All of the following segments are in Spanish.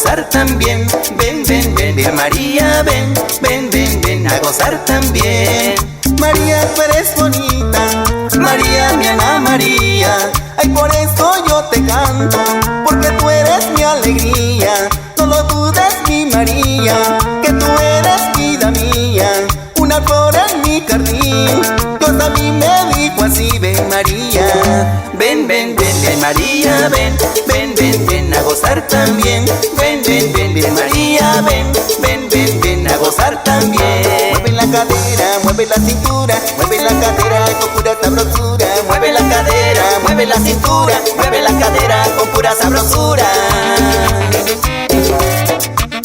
gozar también. Ven, ven, ven, ven, María, ven, ven, ven, ven a gozar también. María, tú eres bonita, María, mi Ana María. Ay, por eso yo te canto, porque tú eres mi alegría. No lo dudes, mi María, que tú eres vida mía, una flor en mi jardín. Dios a mí me dijo así, ven María. Ven, ven, ven, ven María, ven, ven, ven, ven a gozar también. Ven, ven, ven, ven María, ven, ven, ven, ven a gozar también. Mueve la cadera, mueve la cintura, mueve la cadera con pura sabrosura. Mueve la cadera, mueve la cintura, mueve la cadera con pura sabrosura.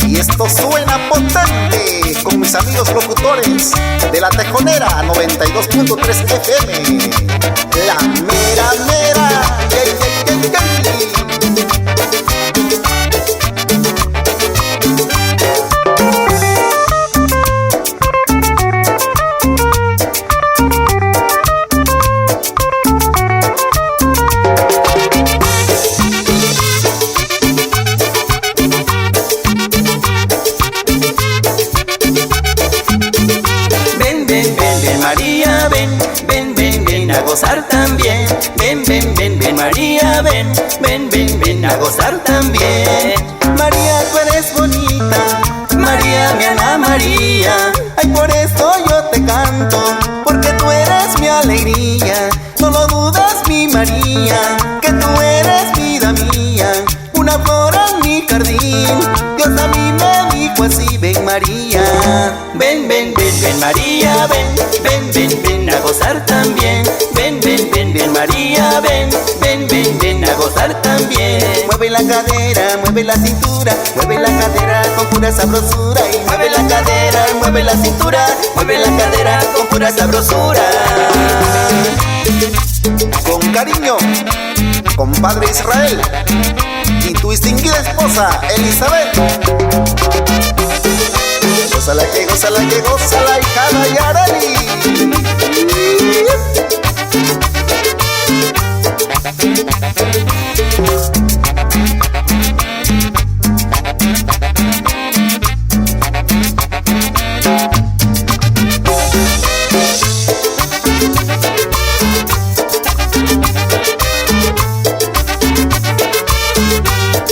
Y esto suena potente con mis amigos locutores de La Tejonera 92.3 FM. La mera mera. María, ven, ven, ven, ven a gozar también. Ven, ven, ven, ven María, ven, ven, ven, ven a gozar también. María, tú eres bonita, María, mi Ana María. Ay, por eso yo te canto, porque tú eres mi alegría. No lo dudes, mi María, que tú eres vida mía, una flor en mi jardín. Dios a mí me dijo así, ven María. Ven, ven, ven, ven María, ven, ven, ven, ven a gozar también. Ven, ven, ven, ven María, ven, ven, ven, ven a gozar también. Mueve la cadera, mueve la cintura, mueve la cadera con pura sabrosura. Y mueve la cadera, mueve la cintura, mueve la cadera con pura sabrosura. Con cariño, compadre Israel y tu distinguida esposa Elizabeth. Gózala que gózala que gózala, hija Nayareli.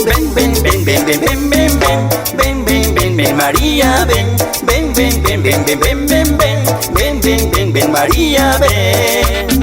Ven, ven, ven, ven, ven, ven, ven, ven, ven, ven, ven, ven María, ven, ven, ven, ven, ven, ven, ven, ven, ven, ven, ven, ven, ven María, ven.